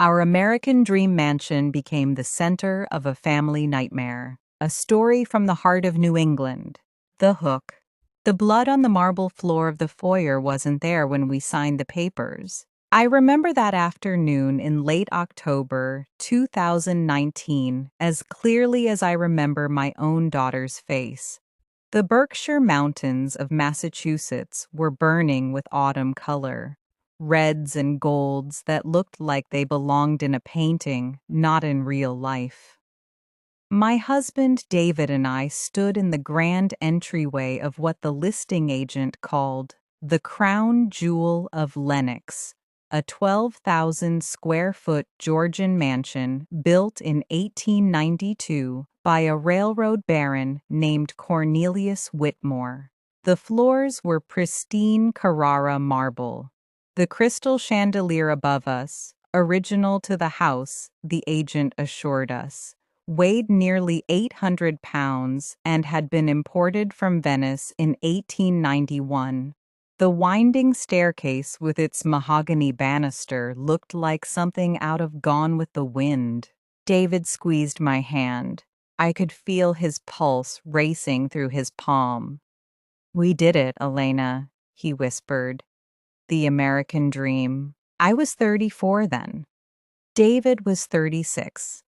Our American dream mansion became the center of a family nightmare. A story from the heart of New England. The hook. The blood on the marble floor of the foyer wasn't there when we signed the papers. I remember that afternoon in late October 2019 as clearly as I remember my own daughter's face. The Berkshire Mountains of Massachusetts were burning with autumn color. Reds and golds that looked like they belonged in a painting, not in real life. My husband David and I stood in the grand entryway of what the listing agent called the crown jewel of Lenox, a 12,000 square foot Georgian mansion built in 1892 by a railroad baron named Cornelius Whitmore. The floors were pristine Carrara marble. The crystal chandelier above us, original to the house, the agent assured us, weighed nearly 800 pounds and had been imported from Venice in 1891. The winding staircase with its mahogany banister looked like something out of Gone with the Wind. David squeezed my hand. I could feel his pulse racing through his palm. "We did it, Elena," he whispered. The American dream. I was 34 then. David was 36.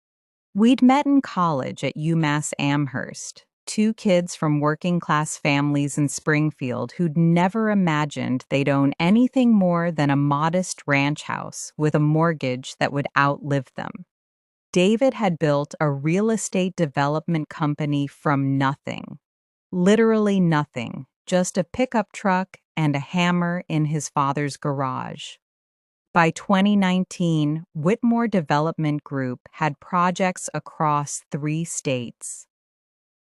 We'd met in college at UMass Amherst, two kids from working-class families in Springfield who'd never imagined they'd own anything more than a modest ranch house with a mortgage that would outlive them. David had built a real estate development company from nothing. Literally nothing, just a pickup truck and a hammer in his father's garage. By 2019, Whitmore Development Group had projects across 3 states.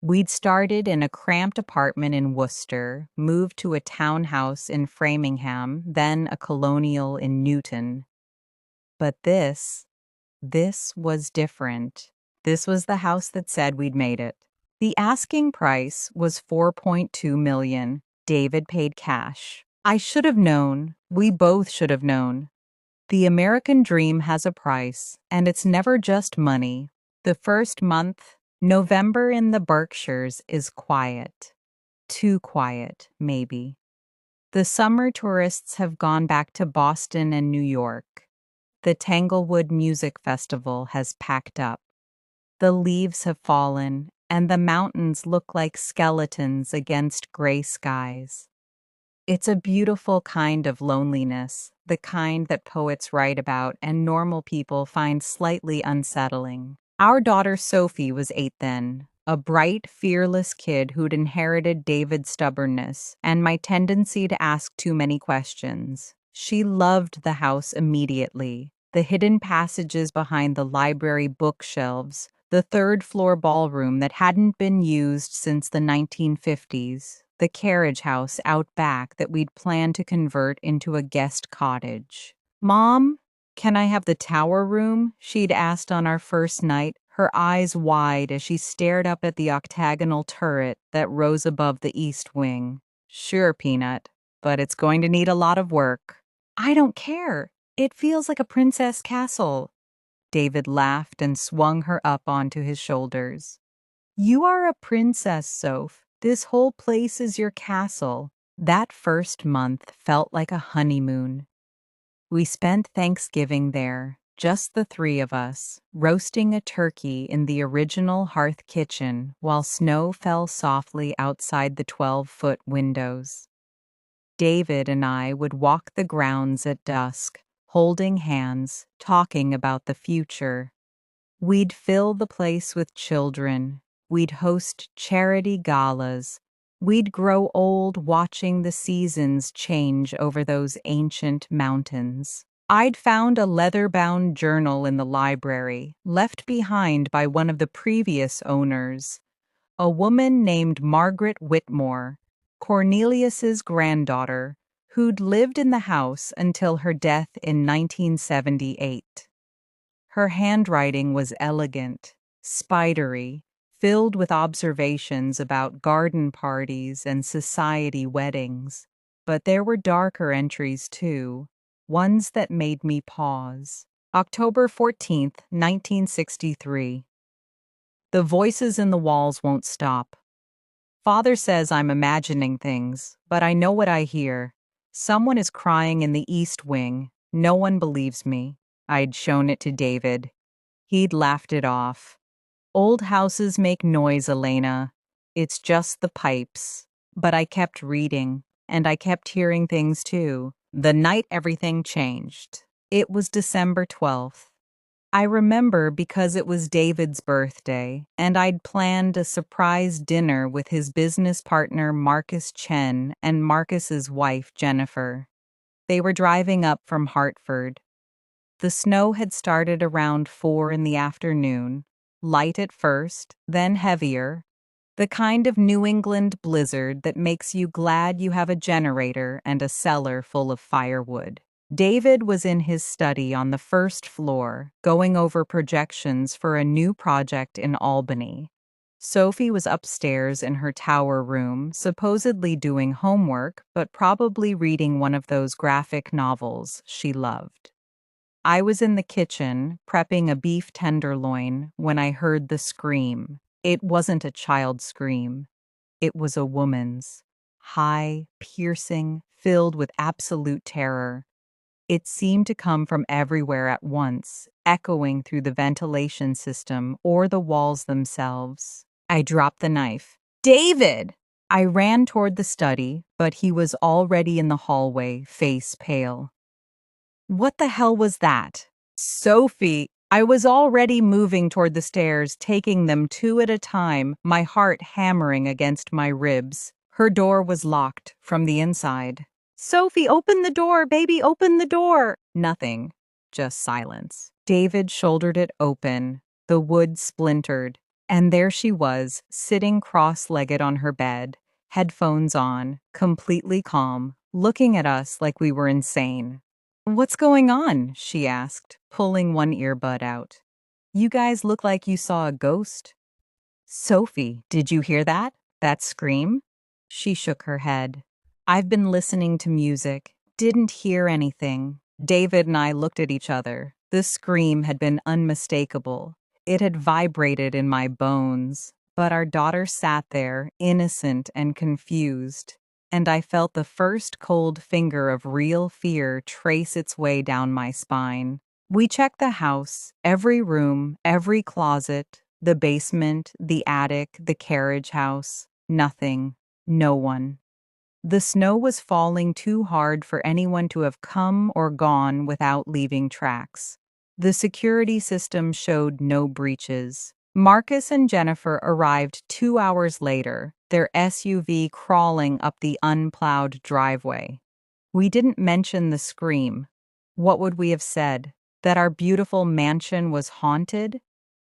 We'd started in a cramped apartment in Worcester, moved to a townhouse in Framingham, then a colonial in Newton. But this was different. This was the house that said we'd made it. The asking price was $4.2 million. David paid cash. I should have known. We both should have known. The American dream has a price, and it's never just money. The first month, November in the Berkshires, is quiet. Too quiet, maybe. The summer tourists have gone back to Boston and New York. The Tanglewood Music Festival has packed up. The leaves have fallen, and the mountains look like skeletons against gray skies. It's a beautiful kind of loneliness, the kind that poets write about and normal people find slightly unsettling. Our daughter Sophie was 8 then, a bright, fearless kid who'd inherited David's stubbornness and my tendency to ask too many questions. She loved the house immediately, the hidden passages behind the library bookshelves, the third-floor ballroom that hadn't been used since the 1950s, the carriage house out back that we'd planned to convert into a guest cottage. "Mom, can I have the tower room?" she'd asked on our first night, her eyes wide as she stared up at the octagonal turret that rose above the east wing. "Sure, Peanut, but it's going to need a lot of work." "I don't care. It feels like a princess castle." David laughed and swung her up onto his shoulders. "You are a princess, Soph. This whole place is your castle." That first month felt like a honeymoon. We spent Thanksgiving there, just the 3 of us, roasting a turkey in the original hearth kitchen while snow fell softly outside the 12-foot windows. David and I would walk the grounds at dusk, holding hands, talking about the future. We'd fill the place with children. We'd host charity galas. We'd grow old watching the seasons change over those ancient mountains. I'd found a leather-bound journal in the library, left behind by one of the previous owners, a woman named Margaret Whitmore, Cornelius's granddaughter, who'd lived in the house until her death in 1978. Her handwriting was elegant, spidery, filled with observations about garden parties and society weddings. But there were darker entries, too, ones that made me pause. October 14th, 1963. The voices in the walls won't stop. Father says I'm imagining things, but I know what I hear. Someone is crying in the East Wing. No one believes me. I'd shown it to David. He'd laughed it off. Old houses make noise, Elena. It's just the pipes. But I kept reading, and I kept hearing things too. The night everything changed. It was December 12th. I remember because it was David's birthday, and I'd planned a surprise dinner with his business partner Marcus Chen and Marcus's wife Jennifer. They were driving up from Hartford. The snow had started around 4 in the afternoon, light at first, then heavier, the kind of New England blizzard that makes you glad you have a generator and a cellar full of firewood. David was in his study on the first floor, going over projections for a new project in Albany. Sophie was upstairs in her tower room, supposedly doing homework, but probably reading one of those graphic novels she loved. I was in the kitchen, prepping a beef tenderloin, when I heard the scream. It wasn't a child's scream. It was a woman's. High, piercing, filled with absolute terror. It seemed to come from everywhere at once, echoing through the ventilation system or the walls themselves. I dropped the knife. David! I ran toward the study, but he was already in the hallway, face pale. What the hell was that? Sophie! I was already moving toward the stairs, taking them 2 at a time, my heart hammering against my ribs. Her door was locked from the inside. Sophie, open the door, baby, open the door. Nothing, just silence. David shouldered it open. The wood splintered. And there she was, sitting cross-legged on her bed, headphones on, completely calm, looking at us like we were insane. What's going on? She asked, pulling one earbud out. You guys look like you saw a ghost. Sophie, did you hear that? That scream? She shook her head. I've been listening to music, didn't hear anything. David and I looked at each other. The scream had been unmistakable. It had vibrated in my bones. But our daughter sat there, innocent and confused, and I felt the first cold finger of real fear trace its way down my spine. We checked the house, every room, every closet, the basement, the attic, the carriage house. Nothing. No one. The snow was falling too hard for anyone to have come or gone without leaving tracks. The security system showed no breaches. Marcus and Jennifer arrived 2 hours later, their SUV crawling up the unplowed driveway. We didn't mention the scream. What would we have said? That our beautiful mansion was haunted?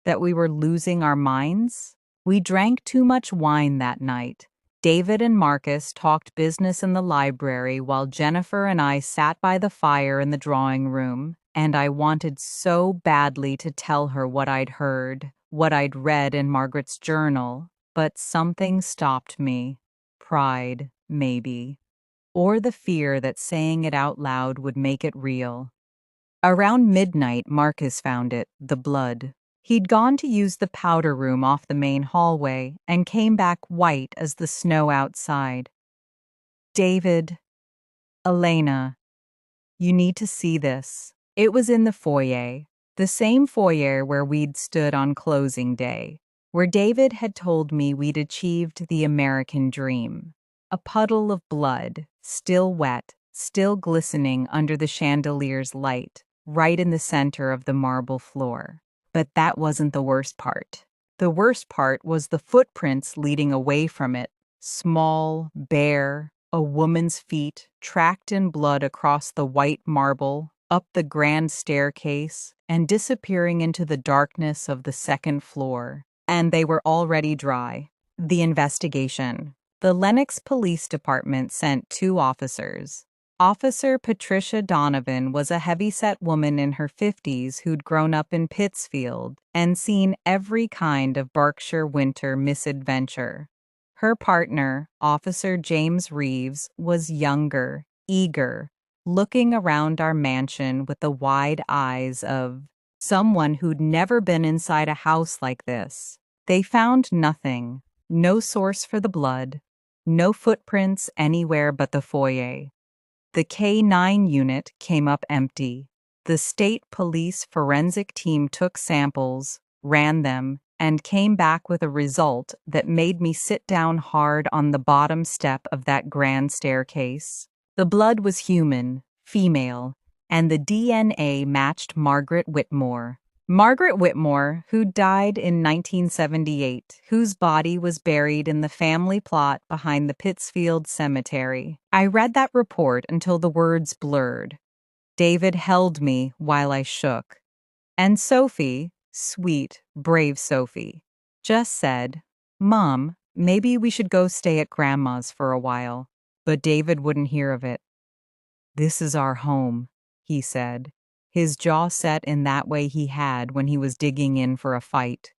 That we were losing our minds? We drank too much wine that night. David and Marcus talked business in the library while Jennifer and I sat by the fire in the drawing room, and I wanted so badly to tell her what I'd heard, what I'd read in Margaret's journal, but something stopped me. Pride, maybe. Or the fear that saying it out loud would make it real. Around midnight, Marcus found it, the blood. He'd gone to use the powder room off the main hallway and came back white as the snow outside. David, Elena, you need to see this. It was in the foyer, the same foyer where we'd stood on closing day, where David had told me we'd achieved the American dream. A puddle of blood, still wet, still glistening under the chandelier's light, right in the center of the marble floor. But that wasn't the worst part. The worst part was the footprints leading away from it, small, bare, a woman's feet, tracked in blood across the white marble, up the grand staircase, and disappearing into the darkness of the second floor. And they were already dry. The investigation. The Lenox Police Department sent 2 officers. Officer Patricia Donovan was a heavyset woman in her 50s who'd grown up in Pittsfield and seen every kind of Berkshire winter misadventure. Her partner, Officer James Reeves, was younger, eager, looking around our mansion with the wide eyes of someone who'd never been inside a house like this. They found nothing, no source for the blood, no footprints anywhere but the foyer. The K-9 unit came up empty. The state police forensic team took samples, ran them, and came back with a result that made me sit down hard on the bottom step of that grand staircase. The blood was human, female, and the DNA matched Margaret Whitmore. Margaret Whitmore, who died in 1978, whose body was buried in the family plot behind the Pittsfield Cemetery. I read that report until the words blurred. David held me while I shook. And Sophie, sweet, brave Sophie, just said, "Mom, maybe we should go stay at Grandma's for a while." But David wouldn't hear of it. "This is our home," he said, his jaw set in that way he had when he was digging in for a fight.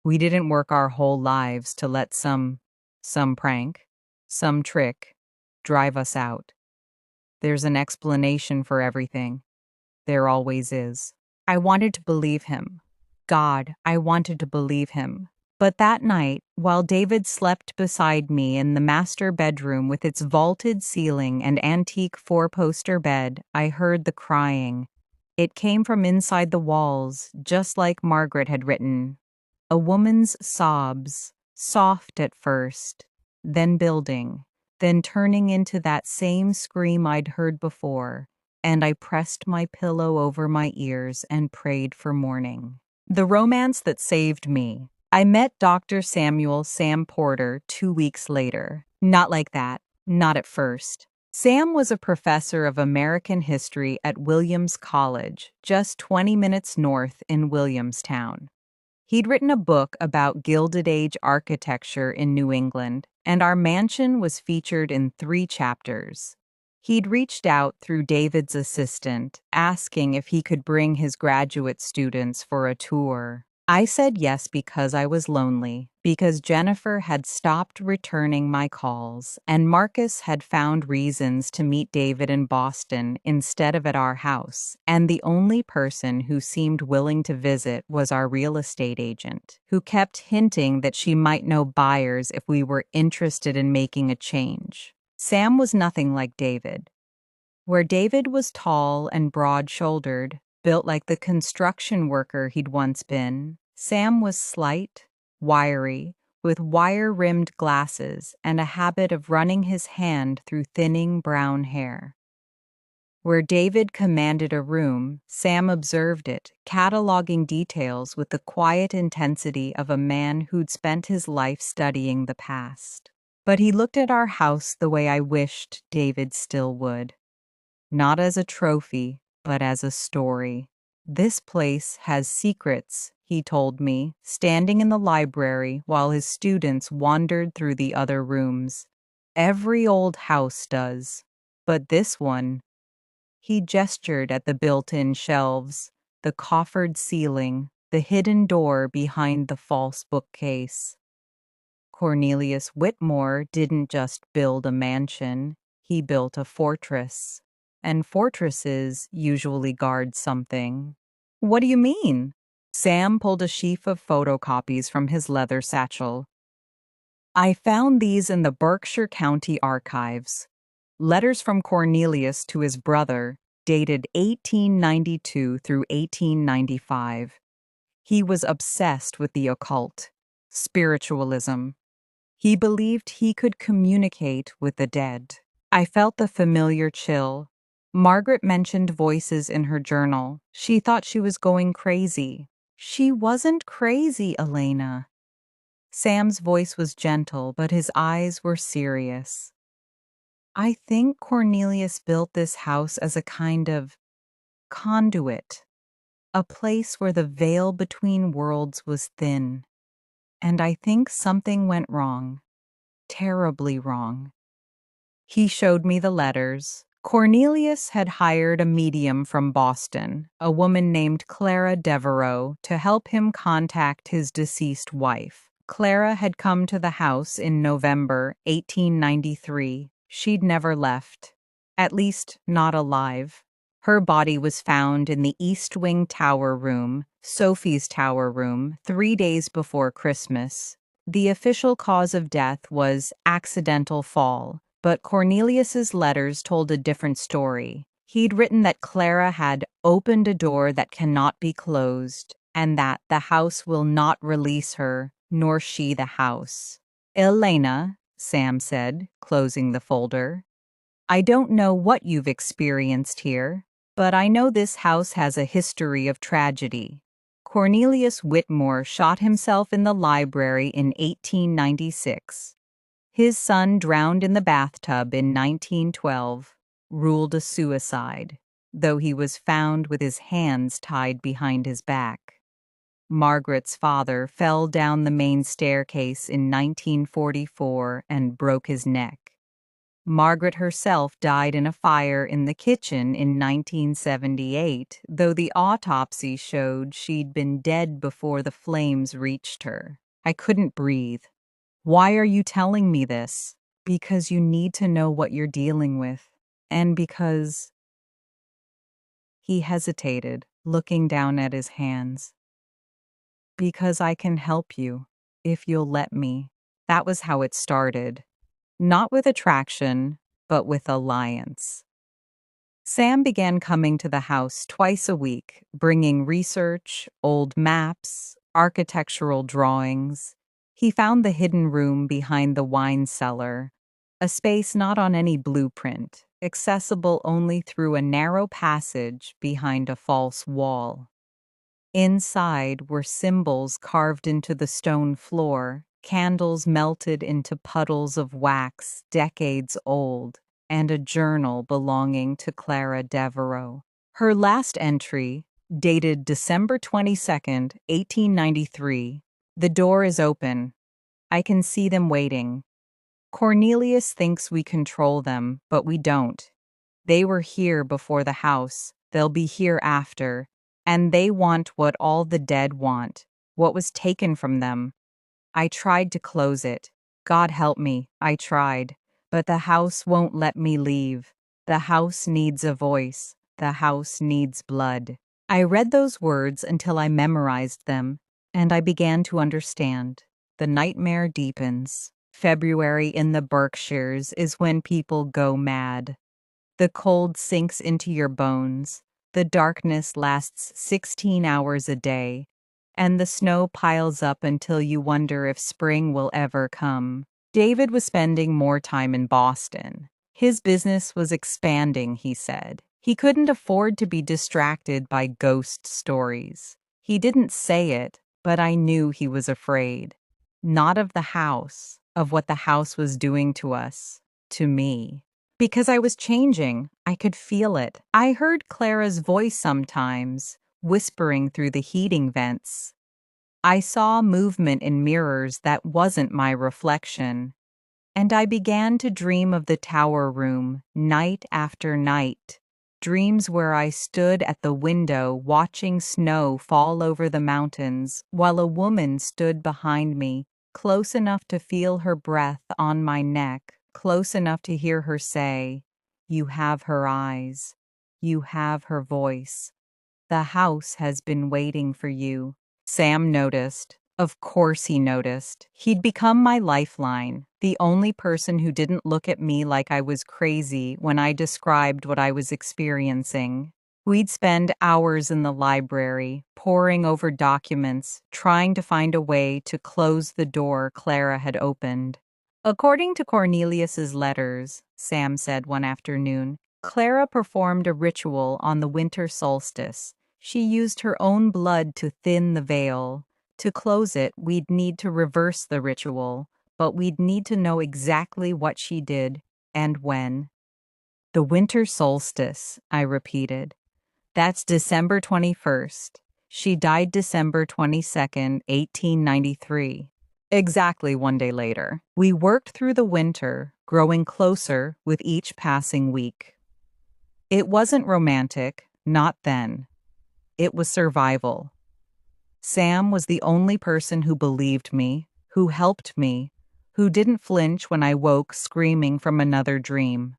"We didn't work our whole lives to let some prank, some trick, drive us out. There's an explanation for everything. There always is." I wanted to believe him. God, I wanted to believe him. But that night, while David slept beside me in the master bedroom with its vaulted ceiling and antique four-poster bed, I heard the crying. It came from inside the walls, just like Margaret had written. A woman's sobs, soft at first, then building, then turning into that same scream I'd heard before, and I pressed my pillow over my ears and prayed for morning. The romance that saved me. I met Dr. Samuel Sam Porter 2 weeks later. Not like that. Not at first. Sam was a professor of American history at Williams College, just 20 minutes north in Williamstown. He'd written a book about Gilded Age architecture in New England, and our mansion was featured in 3 chapters. He'd reached out through David's assistant, asking if he could bring his graduate students for a tour. I said yes because I was lonely, because Jennifer had stopped returning my calls, and Marcus had found reasons to meet David in Boston instead of at our house, and the only person who seemed willing to visit was our real estate agent, who kept hinting that she might know buyers if we were interested in making a change. Sam was nothing like David. Where David was tall and broad-shouldered, built like the construction worker he'd once been, Sam was slight, wiry, with wire-rimmed glasses and a habit of running his hand through thinning brown hair. Where David commanded a room, Sam observed it, cataloging details with the quiet intensity of a man who'd spent his life studying the past. But he looked at our house the way I wished David still would. Not as a trophy, but as a story. "This place has secrets," he told me, standing in the library while his students wandered through the other rooms. "Every old house does. But this one—" He gestured at the built-in shelves, the coffered ceiling, the hidden door behind the false bookcase. Cornelius Whitmore didn't just build a mansion, he built a fortress. And fortresses usually guard something. "What do you mean?" Sam pulled a sheaf of photocopies from his leather satchel. "I found these in the Berkshire County archives. Letters from Cornelius to his brother, dated 1892 through 1895. He was obsessed with the occult, spiritualism. He believed he could communicate with the dead." I felt the familiar chill. Margaret mentioned voices in her journal. She thought she was going crazy. She wasn't crazy, Elena. Sam's voice was gentle, but his eyes were serious. "I think Cornelius built this house as a kind of conduit, a place where the veil between worlds was thin. And I think something went wrong, terribly wrong." He showed me the letters. Cornelius had hired a medium from Boston, a woman named Clara Devereaux, to help him contact his deceased wife. Clara had come to the house in November 1893. She'd never left. at least not alive. Her body was found in the East Wing Tower Room, Sophie's Tower Room, 3 days before Christmas. The official cause of death was accidental fall, but Cornelius's letters told a different story. He'd written that Clara had opened a door that cannot be closed, and that the house will not release her, nor she the house. Elena, Sam said, closing the folder, I don't know what you've experienced here, but I know this house has a history of tragedy. Cornelius Whitmore shot himself in the library in 1896. His son drowned in the bathtub in 1912, ruled a suicide, though he was found with his hands tied behind his back. Margaret's father fell down the main staircase in 1944 and broke his neck. Margaret herself died in a fire in the kitchen in 1978, though the autopsy showed she'd been dead before the flames reached her. I couldn't breathe. Why are you telling me this? Because you need to know what you're dealing with. And because... He hesitated, looking down at his hands. Because I can help you, if you'll let me. That was how it started. Not with attraction, but with alliance. Sam began coming to the house twice a week, bringing research, old maps, architectural drawings. He found the hidden room behind the wine cellar, a space not on any blueprint, accessible only through a narrow passage behind a false wall. Inside were symbols carved into the stone floor, candles melted into puddles of wax decades old, and a journal belonging to Clara Devereux. Her last entry, dated December 22nd, 1893, the door is open. I can see them waiting. Cornelius thinks we control them, but we don't. They were here before the house. They'll be here after. And they want what all the dead want, what was taken from them. I tried to close it. God help me, I tried. But the house won't let me leave. The house needs a voice. The house needs blood. I read those words until I memorized them, and I began to understand. The nightmare deepens. February in the Berkshires is when people go mad. The cold sinks into your bones. The darkness lasts 16 hours a day, and the snow piles up until you wonder if spring will ever come. David was spending more time in Boston. His business was expanding, he said. He couldn't afford to be distracted by ghost stories. He didn't say it, but I knew he was afraid. Not of the house, of what the house was doing to us, to me. Because I was changing, I could feel it. I heard Clara's voice sometimes, whispering through the heating vents. I saw movement in mirrors that wasn't my reflection. And I began to dream of the tower room, night after night. Dreams where I stood at the window watching snow fall over the mountains, while a woman stood behind me, close enough to feel her breath on my neck. Close enough to hear her say, "You have her eyes. You have her voice. The house has been waiting for you." Sam noticed. Of course he noticed. He'd become my lifeline, the only person who didn't look at me like I was crazy when I described what I was experiencing. We'd spend hours in the library, poring over documents, trying to find a way to close the door Clara had opened. According to Cornelius's letters, Sam said one afternoon, Clara performed a ritual on the winter solstice. She used her own blood to thin the veil. To close it, we'd need to reverse the ritual, but we'd need to know exactly what she did and when. The winter solstice, I repeated. That's December 21st. She died December 22nd, 1893. Exactly one day later. We worked through the winter, growing closer with each passing week. It wasn't romantic, not then. It was survival. Sam was the only person who believed me, who helped me, who didn't flinch when I woke screaming from another dream.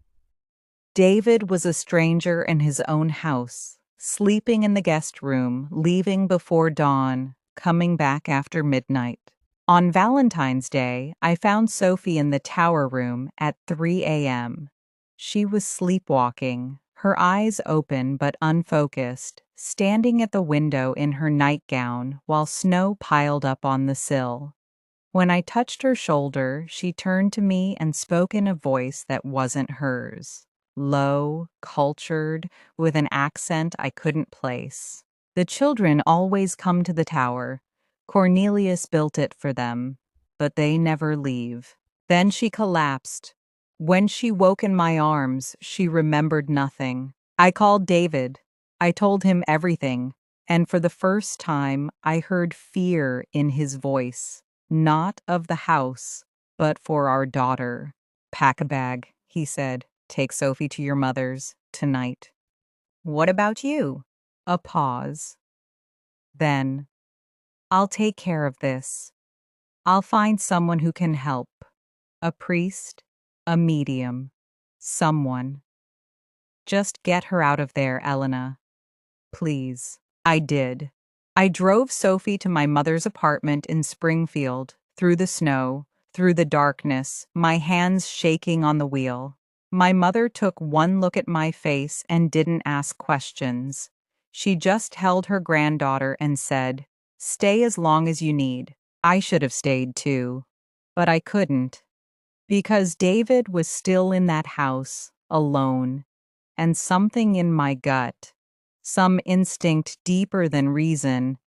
David was a stranger in his own house, sleeping in the guest room, leaving before dawn, coming back after midnight. On Valentine's Day, I found Sophie in the tower room at 3 a.m. She was sleepwalking, her eyes open but unfocused, standing at the window in her nightgown while snow piled up on the sill. When I touched her shoulder, she turned to me and spoke in a voice that wasn't hers. Low, cultured, with an accent I couldn't place. The children always come to the tower. Cornelius built it for them, but they never leave. Then she collapsed. When she woke in my arms, she remembered nothing. I called David. I told him everything, and for the first time, I heard fear in his voice. Not of the house, but for our daughter. Pack a bag, he said. Take Sophie to your mother's tonight. What about you? A pause. Then, I'll take care of this. I'll find someone who can help. A priest, a medium, someone. Just get her out of there, Elena. Please. I did. I drove Sophie to my mother's apartment in Springfield, through the snow, through the darkness, my hands shaking on the wheel. My mother took one look at my face and didn't ask questions. She just held her granddaughter and said, "Stay as long as you need." I should have stayed too, but I couldn't, because David was still in that house, alone, and something in my gut, some instinct deeper than reason,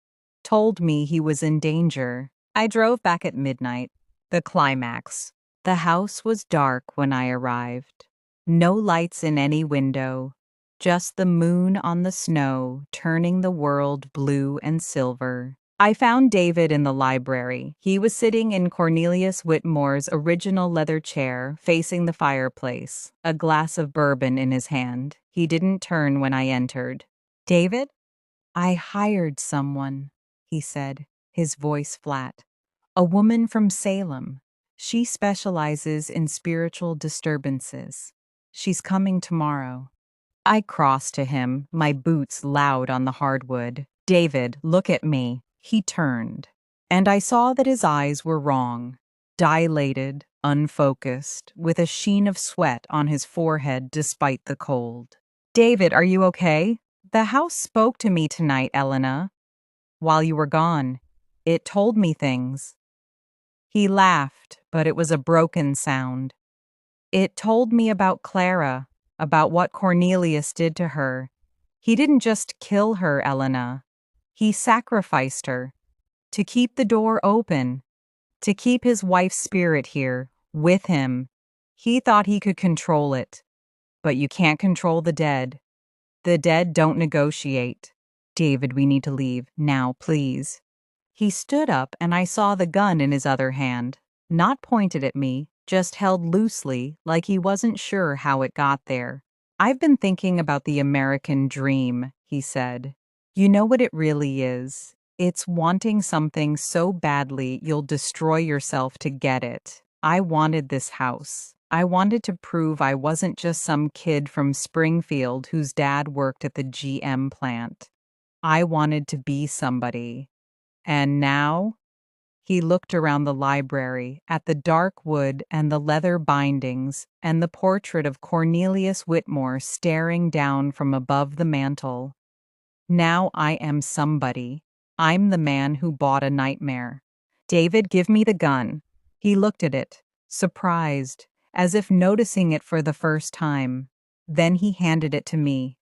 told me he was in danger. I drove back at midnight. The climax. The house was dark when I arrived. No lights in any window, just the moon on the snow, turning the world blue and silver. I found David in the library. He was sitting in Cornelius Whitmore's original leather chair, facing the fireplace, a glass of bourbon in his hand. He didn't turn when I entered. "David?" "I hired someone," he said, his voice flat. "A woman from Salem. She specializes in spiritual disturbances. She's coming tomorrow." I crossed to him, my boots loud on the hardwood. "David, look at me." He turned, and I saw that his eyes were wrong, dilated, unfocused, with a sheen of sweat on his forehead despite the cold. "David, are you okay? The house spoke to me tonight, Elena. While you were gone, it told me things." He laughed, but it was a broken sound. "It told me about Clara, about what Cornelius did to her. He didn't just kill her, Elena. He sacrificed her to keep the door open, to keep his wife's spirit here, with him. He thought he could control it. But you can't control the dead. The dead don't negotiate. David, we need to leave. Now, please." He stood up, and I saw the gun in his other hand, not pointed at me, just held loosely, like he wasn't sure how it got there. "I've been thinking about the American dream," he said. "You know what it really is? It's wanting something so badly you'll destroy yourself to get it. I wanted this house. I wanted to prove I wasn't just some kid from Springfield whose dad worked at the GM plant. I wanted to be somebody. And now?" He looked around the library, at the dark wood and the leather bindings, and the portrait of Cornelius Whitmore staring down from above the mantel. "Now I am somebody. I'm the man who bought a nightmare. David, give me the gun." He looked at it, surprised, as if noticing it for the first time. Then he handed it to me,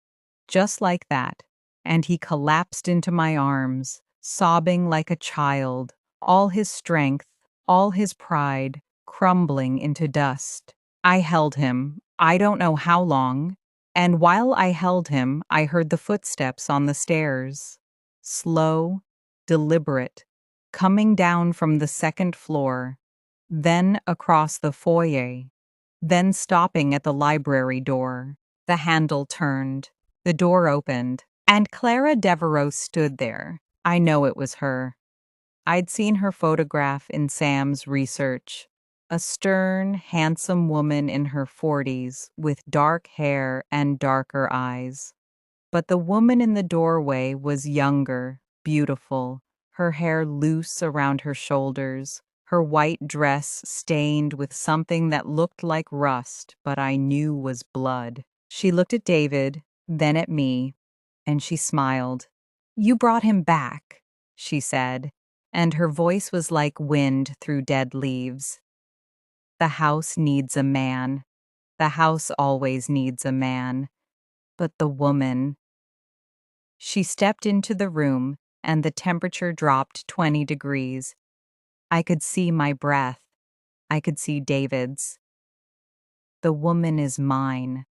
just like that, and he collapsed into my arms, sobbing like a child, all his strength, all his pride, crumbling into dust. I held him, I don't know how long, and while I held him, I heard the footsteps on the stairs. Slow, deliberate, coming down from the second floor, then across the foyer, then stopping at the library door. The handle turned, the door opened, and Clara Devereaux stood there. I know it was her. I'd seen her photograph in Sam's research. a stern, handsome woman in her 40s with dark hair and darker eyes. But the woman in the doorway was younger, beautiful, her hair loose around her shoulders, her white dress stained with something that looked like rust, but I knew was blood. She looked at David, then at me, and she smiled. "You brought him back," she said, and her voice was like wind through dead leaves. "The house needs a man. The house always needs a man. But the woman—" She stepped into the room, and the temperature dropped 20 degrees. I could see my breath. I could see David's. "The woman is mine."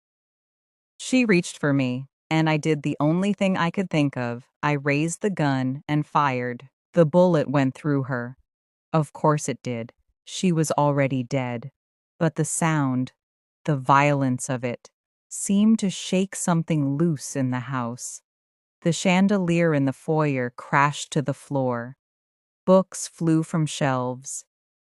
She reached for me, and I did the only thing I could think of. I raised the gun and fired. The bullet went through her. Of course it did. She was already dead. But the sound, the violence of it, seemed to shake something loose in the house. The chandelier in the foyer crashed to the floor. Books flew from shelves,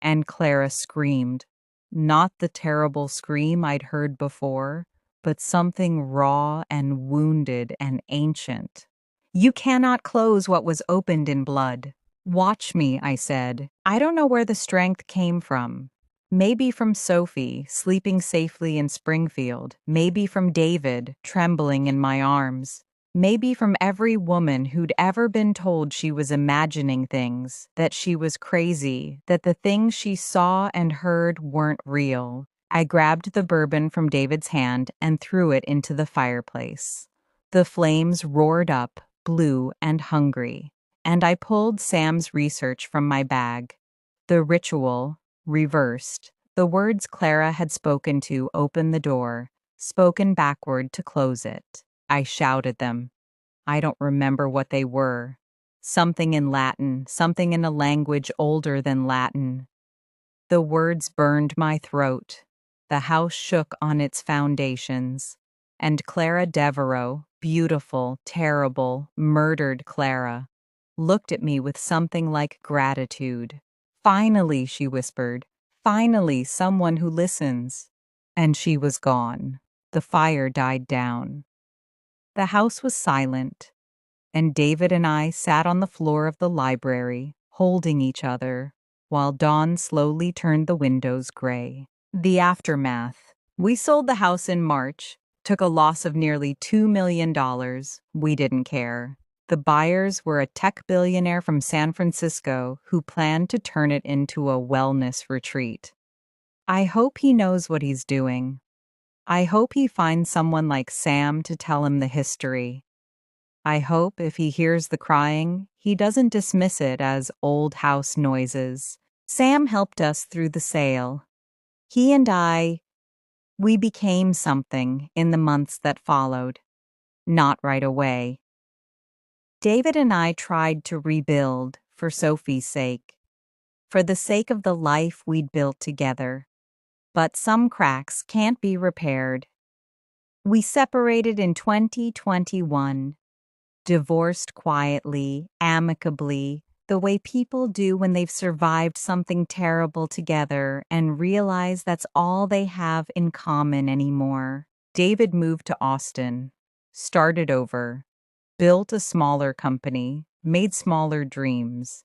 and Clara screamed. Not the terrible scream I'd heard before, but something raw and wounded and ancient. "You cannot close what was opened in blood." "Watch me," I said. I don't know where the strength came from. Maybe from Sophie, sleeping safely in Springfield. Maybe from David, trembling in my arms. Maybe from every woman who'd ever been told she was imagining things, that she was crazy, that the things she saw and heard weren't real. I grabbed the bourbon from David's hand and threw it into the fireplace. The flames roared up, blue and hungry, and I pulled Sam's research from my bag. The ritual, reversed. The words Clara had spoken to open the door, spoken backward to close it. I shouted them. I don't remember what they were. Something in Latin, something in a language older than Latin. The words burned my throat. The house shook on its foundations. And Clara Devereaux, beautiful, terrible, murdered Clara, looked at me with something like gratitude. "Finally," she whispered. "Finally, someone who listens." And she was gone. The fire died down. The house was silent, and David and I sat on the floor of the library, holding each other, while dawn slowly turned the windows gray. The aftermath. We sold the house in March, took a loss of nearly $2 million. We didn't care. The buyers were a tech billionaire from San Francisco who planned to turn it into a wellness retreat. I hope he knows what he's doing. I hope he finds someone like Sam to tell him the history. I hope if he hears the crying, he doesn't dismiss it as old house noises. Sam helped us through the sale. He and we became something in the months that followed. Not right away. David and I tried to rebuild for Sophie's sake, for the sake of the life we'd built together. But some cracks can't be repaired. We separated in 2021, divorced quietly, amicably, the way people do when they've survived something terrible together and realize that's all they have in common anymore. David moved to Austin, started over, built a smaller company, made smaller dreams.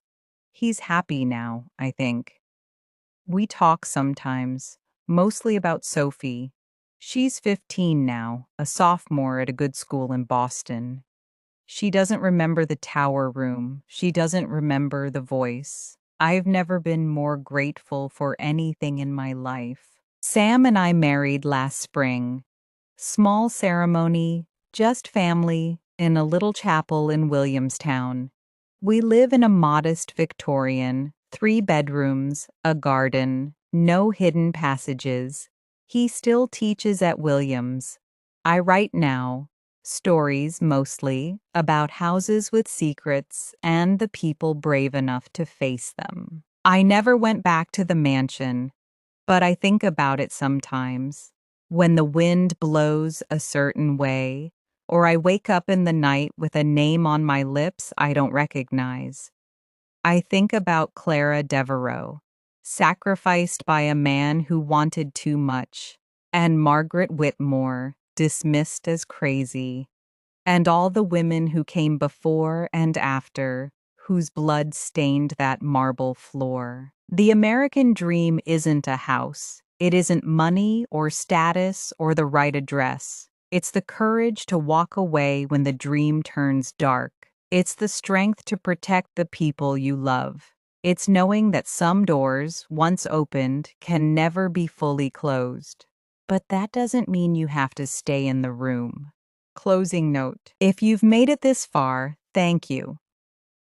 He's happy now, I think. We talk sometimes, mostly about Sophie. She's 15 now, a sophomore at a good school in Boston. She doesn't remember the tower room. She doesn't remember the voice. I've never been more grateful for anything in my life. Sam and I married last spring. Small ceremony, just family, in a little chapel in Williamstown. We live in a modest Victorian, 3 bedrooms, a garden, no hidden passages. He still teaches at Williams. I write now, stories mostly, about houses with secrets and the people brave enough to face them. I never went back to the mansion, but I think about it sometimes. When the wind blows a certain way, or I wake up in the night with a name on my lips I don't recognize. I think about Clara Devereaux. sacrificed by a man who wanted too much, and Margaret Whitmore, dismissed as crazy, and all the women who came before and after, whose blood stained that marble floor. The American dream isn't a house. It isn't money or status or the right address. It's the courage to walk away when the dream turns dark. It's the strength to protect the people you love. It's knowing that some doors, once opened, can never be fully closed. But that doesn't mean you have to stay in the room. Closing note. If you've made it this far, thank you.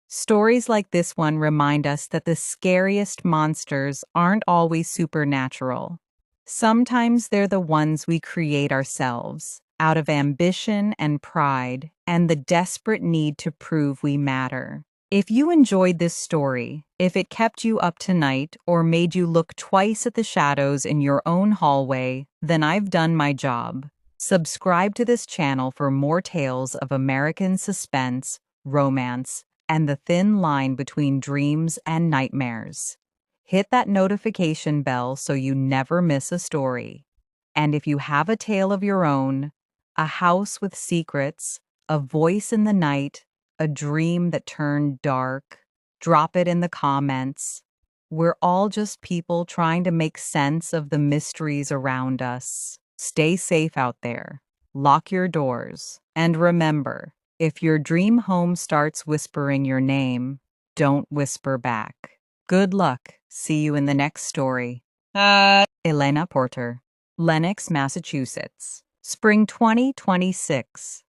Stories like this one remind us that the scariest monsters aren't always supernatural. Sometimes they're the ones we create ourselves, out of ambition and pride, and the desperate need to prove we matter. If you enjoyed this story, if it kept you up tonight or made you look twice at the shadows in your own hallway, then I've done my job. Subscribe to this channel for more tales of American suspense, romance, and the thin line between dreams and nightmares. Hit that notification bell so you never miss a story. And if you have a tale of your own, a house with secrets, a voice in the night, a dream that turned dark, drop it in the comments. We're all just people trying to make sense of the mysteries around us. Stay safe out there. Lock your doors. And remember, if your dream home starts whispering your name, don't whisper back. Good luck. See you in the next story. Elena Porter, Lenox, Massachusetts. Spring 2026.